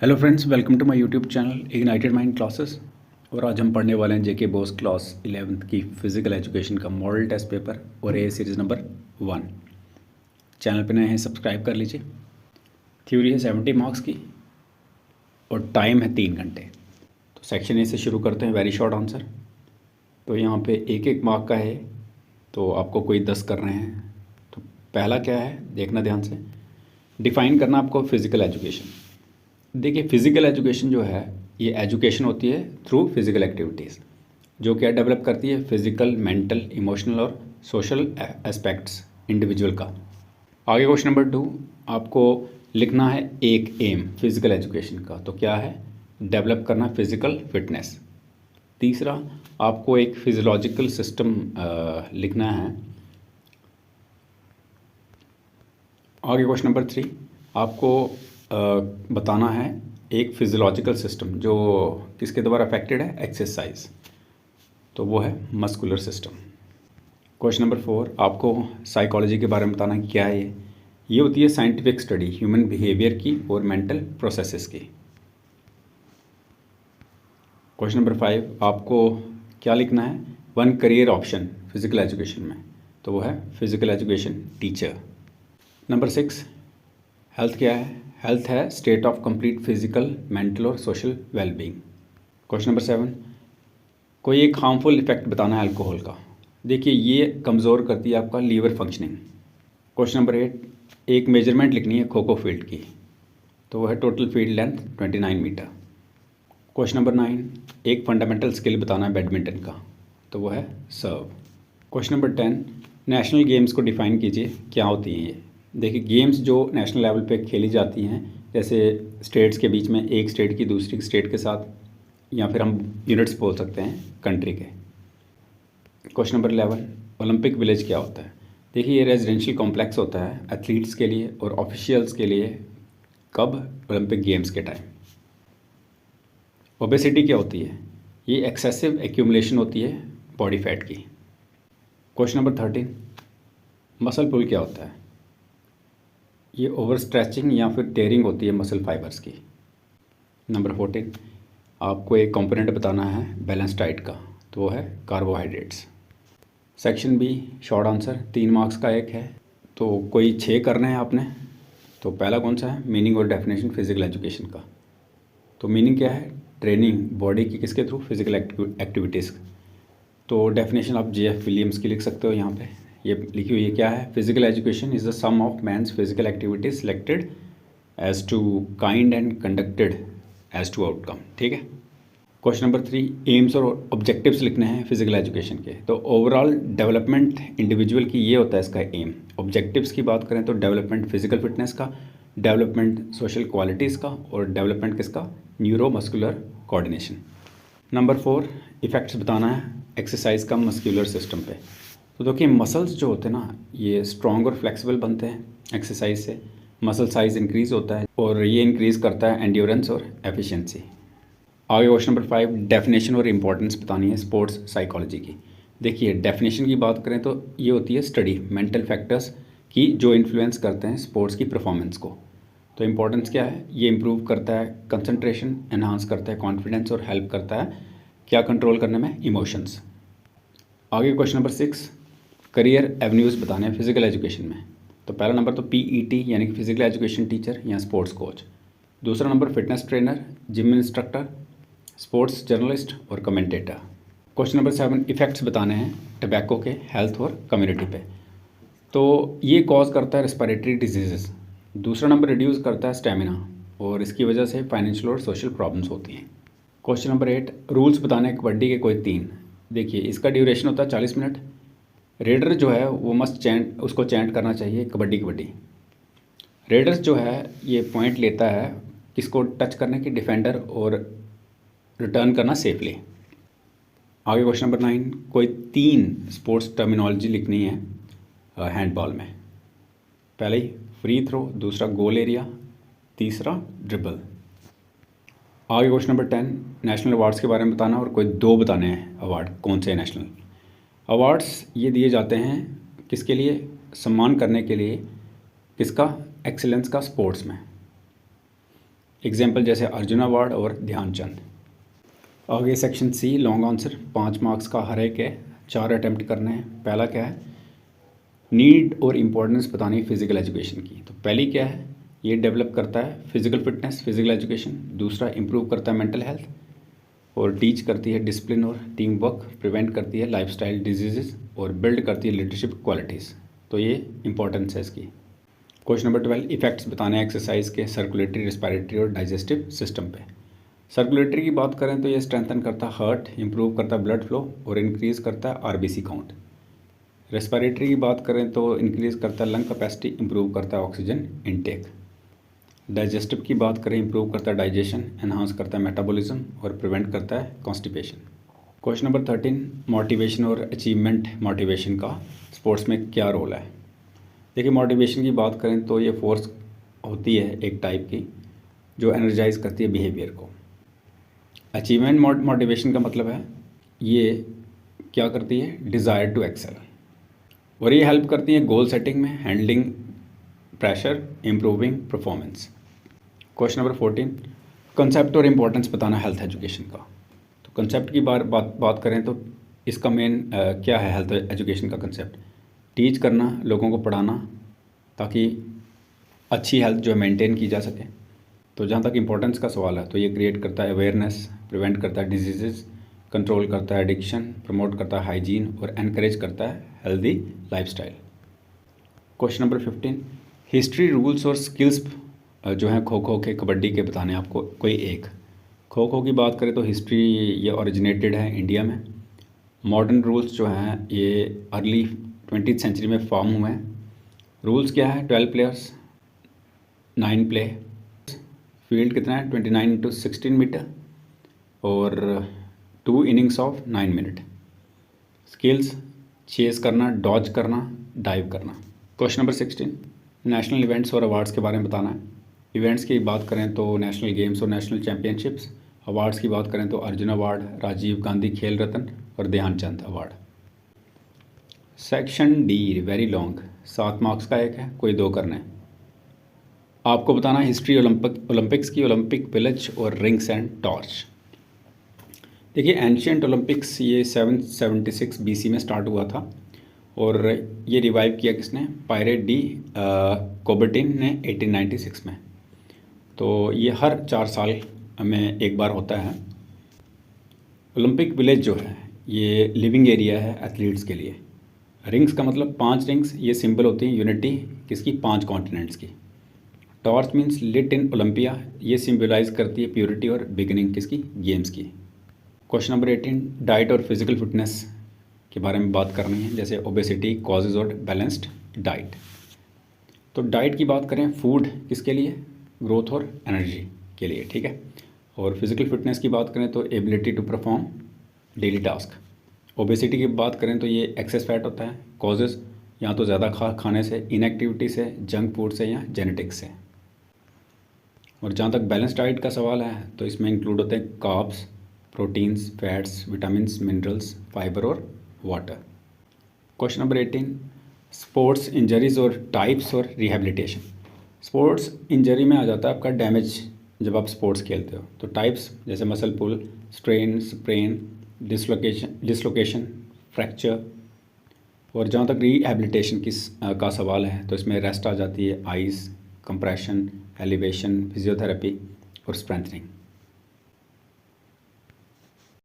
Hello friends, welcome to my YouTube channel ignited mind classes. और आज हम पढ़ने वाले हैं जेके बोस क्लास 11th की फ़िज़िकल एजुकेशन का मॉडल टेस्ट पेपर और ए सीरीज़ नंबर 1। चैनल पे नए हैं सब्सक्राइब कर लीजिए। थ्योरी है 70 मार्क्स की और टाइम है 3 घंटे। तो सेक्शन ए से शुरू करते हैं, वेरी शॉर्ट आंसर। तो यहाँ पे एक एक मार्क का है, तो आपको कोई 10 कर रहे हैं। तो पहला क्या है देखना ध्यान से, डिफ़ाइन करना आपको फ़िज़िकल एजुकेशन। देखिए, फ़िज़िकल एजुकेशन जो है ये एजुकेशन होती है थ्रू फिज़िकल एक्टिविटीज़, जो क्या डेवलप करती है फिज़िकल, मेंटल, इमोशनल और सोशल एस्पेक्ट्स इंडिविजुअल का। आगे क्वेश्चन नंबर 2, आपको लिखना है एक एम फिज़िकल एजुकेशन का। तो क्या है, डेवलप करना फिज़िकल फिटनेस। तीसरा, आपको एक फिज़ियोलॉजिकल सिस्टम लिखना है। आगे क्वेश्चन नंबर 3, आपको बताना है एक फिज़ियोलॉजिकल सिस्टम जो किसके द्वारा अफेक्टेड है, एक्सरसाइज, तो वो है मस्कुलर सिस्टम। क्वेश्चन नंबर 4, आपको साइकोलॉजी के बारे में बताना है क्या है ये होती है साइंटिफिक स्टडी ह्यूमन बिहेवियर की और मेंटल प्रोसेसेस की। क्वेश्चन नंबर 5, आपको क्या लिखना है, one career option physical education में, तो वो है physical education teacher. Number 6, health क्या है, हेल्थ है state of complete physical, mental और सोशल वेलबींग। क्वेश्चन नंबर 7, कोई एक हार्मफुल इफेक्ट बताना है अल्कोहल का। देखिए, ये कमज़ोर करती है आपका लीवर फंक्शनिंग। क्वेश्चन नंबर 8, एक मेजरमेंट लिखनी है खो खो फील्ड की, तो वो है total field length 29 metre. Question number 9, एक फंडामेंटल स्किल बताना है बैडमिंटन का, तो वो है सर्व। क्वेश्चन नंबर 10, नेशनल गेम्स को डिफ़ाइन कीजिए, क्या होती हैं ये। देखिए, गेम्स जो नेशनल लेवल पे खेली जाती हैं, जैसे स्टेट्स के बीच में एक स्टेट की दूसरी स्टेट के साथ, या फिर हम यूनिट्स बोल सकते हैं कंट्री के। क्वेश्चन नंबर 11, ओलंपिक विलेज क्या होता है। देखिए, ये रेजिडेंशियल कॉम्प्लेक्स होता है एथलीट्स के लिए और ऑफिशियल्स के लिए, कब, ओलंपिक गेम्स के टाइम। ओबेसिटी क्या होती है, ये एक्सेसिव एक्यूमुलेशन होती है बॉडी फैट की। क्वेश्चन नंबर 13, मसल पुल क्या होता है, ये ओवर स्ट्रेचिंग या फिर टेयरिंग होती है मसल फाइबर्स की। नंबर 14, आपको एक कंपोनेंट बताना है बैलेंस डाइट का, तो वो है carbohydrates. Section B short answer, 3 marks का एक है, तो कोई 6 करने हैं आपने। तो पहला कौन सा है, मीनिंग और डेफिनेशन फिजिकल एजुकेशन का। तो मीनिंग क्या है, ट्रेनिंग बॉडी की किसके थ्रू, फिजिकल एक्टिविटीज़। तो डेफिनेशन आप जे एफ विलियम्स की लिख सकते हो यहाँ पे, ये लिखी हुई है क्या है, physical education is the sum of man's physical activities selected as to kind and conducted as to outcome. ठीक है। क्वेश्चन नंबर 3, एम्स और ऑब्जेक्टिव्स लिखने हैं फिजिकल एजुकेशन के। तो ओवरऑल डेवलपमेंट इंडिविजुअल की, ये होता है इसका एम। ऑब्जेक्टिव्स की बात करें तो डेवलपमेंट फिजिकल फिटनेस का, डेवलपमेंट सोशल क्वालिटीज़ का, और डेवलपमेंट किसका, neuro muscular coordination. Number 4, effects बताना है एक्सरसाइज का मस्कुलर सिस्टम पे। तो देखिए, मसल्स जो होते हैं ना, ये स्ट्रॉन्ग और फ्लेक्सिबल बनते हैं एक्सरसाइज से, मसल साइज इंक्रीज़ होता है और ये इंक्रीज़ करता है एंड्योरेंस और एफिशिएंसी। आगे क्वेश्चन नंबर 5, डेफिनेशन और इम्पोर्टेंस बतानी है स्पोर्ट्स साइकोलॉजी की। देखिए, डेफिनेशन की बात करें तो ये होती है स्टडी मेंटल फैक्टर्स की जो इन्फ्लुएंस करते हैं स्पोर्ट्स की परफॉर्मेंस को। तो इम्पोर्टेंस क्या है, ये इम्प्रूव करता है कंसंट्रेशन, एनहांस करता है कॉन्फिडेंस और हेल्प करता है क्या, कंट्रोल करने में इमोशंस। आगे क्वेश्चन नंबर 6, करियर एवेन्यूज़ बताने हैं फिजिकल एजुकेशन में। तो पहला नंबर तो पीईटी यानी कि फिजिकल एजुकेशन टीचर या स्पोर्ट्स कोच। दूसरा number fitness trainer, gym instructor, sports journalist और कमेंटेटर। क्वेश्चन नंबर 7, इफ़ेक्ट्स बताने हैं टबैको के हेल्थ और कम्युनिटी पे। तो ये कॉज करता है रेस्पिरेटरी डिजीज़। दूसरा नंबर रिड्यूस करता है स्टेमिना और इसकी वजह से फाइनेंशियल और सोशल प्रॉब्लम्स होती हैं। क्वेश्चन नंबर 8, रूल्स बताने हैं कबड्डी के कोई 3। देखिए, इसका ड्यूरेशन होता है 40 मिनट। रेडर जो है वो मस्ट चैंट, उसको चैंट करना चाहिए कबड्डी कबड्डी। रेडर्स जो है ये पॉइंट लेता है किसको टच करने की, डिफेंडर, और रिटर्न करना सेफली। आगे क्वेश्चन नंबर 9, कोई 3 स्पोर्ट्स टर्मिनोलॉजी लिखनी है हैंडबॉल में। पहले ही फ्री थ्रो, दूसरा गोल एरिया, तीसरा ड्रिबल। आगे क्वेश्चन नंबर 10, नेशनल अवार्ड्स के बारे में बताना और कोई 2 बताने हैं अवार्ड, कौन से नेशनल अवार्ड्स ये दिए जाते हैं किसके लिए, सम्मान करने के लिए किसका, एक्सीलेंस का स्पोर्ट्स में। एग्जाम्पल जैसे अर्जुन अवार्ड और ध्यानचंद। आगे section C long answer, 5 marks का हर एक है, 4 अटैम्प्ट करने हैं। पहला क्या है, नीड और इम्पोर्टेंस बतानी फिजिकल एजुकेशन की। तो पहली क्या है, ये डेवलप करता है फिजिकल फिटनेस, फिजिकल एजुकेशन। दूसरा इम्प्रूव करता है मेंटल हेल्थ और टीच करती है डिसिप्लिन और टीम वर्क, प्रिवेंट करती है लाइफस्टाइल डिजीज़ और बिल्ड करती है लीडरशिप क्वालिटीज़। तो ये इंपॉर्टेंस है इसकी। क्वेश्चन नंबर 12, इफेक्ट्स बताने हैं एक्सरसाइज के सर्कुलेटरी, रिस्पायरेटरी और डाइजेस्टिव सिस्टम पे। सर्कुलेटरी की बात करें तो ये स्ट्रेंथन करता है हार्ट, इंप्रूव करता है ब्लड फ्लो और इंक्रीज़ करता है आरबीसी काउंट। रेस्पिरेटरी की बात करें तो इंक्रीज़ करता है लंग कैपेसिटी, इंप्रूव करता है ऑक्सीजन इनटेक। डाइजेस्टिव की बात करें, इंप्रूव करता है डाइजेशन, एनहांस करता है मेटाबॉलिज्म और प्रिवेंट करता है कॉन्स्टिपेशन। क्वेश्चन नंबर 13, मोटिवेशन और अचीवमेंट मोटिवेशन का स्पोर्ट्स में क्या रोल है। देखिए, मोटिवेशन की बात करें तो ये फोर्स होती है एक टाइप की जो एनर्जाइज करती है बिहेवियर को। अचीवमेंट मोटिवेशन का मतलब है ये क्या करती है, डिज़ायर टू एक्सेल, और ये हेल्प करती है गोल सेटिंग में, handling pressure, improving performance. Question number 14, concept और इम्पोर्टेंस बताना हेल्थ एजुकेशन का। तो कंसेप्ट की बात करें तो इसका मेन क्या है हेल्थ एजुकेशन का कंसेप्ट, टीच करना, लोगों को पढ़ाना ताकि अच्छी हेल्थ जो है मेंटेन की जा सके। तो जहाँ तक इम्पोर्टेंस का सवाल है तो ये क्रिएट करता है अवेयरनेस, प्रिवेंट करता है डिजीज़, कंट्रोल करता है एडिक्शन, प्रमोट करता है हाइजीन और एनकरेज करता है healthy lifestyle. Question number 15, history, rules और स्किल्स जो हैं खो खो के, कबड्डी के बताने आपको कोई एक। खो खो की बात करें तो हिस्ट्री ये ओरिजिनेटेड है इंडिया में। मॉडर्न रूल्स जो हैं ये अर्ली 20th सेंचुरी में फॉर्म हुए हैं। रूल्स क्या है, 12 प्लेयर्स, 9 प्ले, फील्ड कितना है 29x16 मीटर और 2 innings of 9 minute. Skills, chase करना, डॉज करना, डाइव करना। क्वेश्चन नंबर 16, नेशनल इवेंट्स और अवार्ड्स के बारे में बताना है। इवेंट्स की बात करें तो नेशनल गेम्स और नेशनल चैम्पियनशिप्स। अवार्ड्स की बात करें तो अर्जुन अवार्ड, राजीव गांधी खेल रत्न और Dhyan Chand award. Section D very long, 7 marks का एक है, कोई 2 करने हैं। आपको बताना हिस्ट्री ओलंपिक्स की, ओलंपिक विलेज और रिंग्स एंड टॉर्च। देखिए, एंशियंट ओलंपिक्स ये 776 BC में स्टार्ट हुआ था और ये रिवाइव किया किसने, पायरेट डी कोबर्टिन ने 1896 में। तो ये हर 4 साल में एक बार होता है। ओलंपिक विलेज जो है ये लिविंग एरिया है एथलीट्स के लिए। रिंग्स का मतलब 5 रिंग्स, ये सिंबल होती है यूनिटी किसकी, 5 कॉन्टिनेंट्स की। टॉर्च मीन्स लिट इन ओलंपिया, ये सिंबलाइज करती है प्योरिटी और बिगिनिंग किसकी, गेम्स की। क्वेश्चन नंबर 18, डाइट और फिजिकल फिटनेस के बारे में बात करनी है, जैसे ओबेसिटी, कॉजेज और बैलेंस्ड डाइट। तो डाइट की बात करें, फूड किसके लिए, ग्रोथ और एनर्जी के लिए, ठीक है। और फिजिकल फिटनेस की बात करें तो ability to perform daily task. Obesity की बात करें तो ये एक्सेस फैट होता है। कॉजेज़ या तो ज़्यादा खाने से, इनएक्टिविटी से, जंक फूड से या जेनेटिक्स से। और जहाँ तक बैलेंस डाइट का सवाल है तो इसमें इंक्लूड होते हैं carbs, proteins, fats, vitamins, minerals, fibre और water. Question number 18, sports injuries और टाइप्स और रिहेबिलिटेशन। स्पोर्ट्स इंजरी में आ जाता है आपका डैमेज जब आप स्पोर्ट्स खेलते हो। तो टाइप्स जैसे मसल पुल, स्ट्रेन, स्प्रेन, डिसलोकेशन, फ्रैक्चर। और जहाँ तक रिहेबिलिटेशन का सवाल है तो इसमें रेस्ट आ जाती है, आइस, कंप्रेशन, एलिवेशन, फिजियोथेरेपी और स्ट्रेंथनिंग।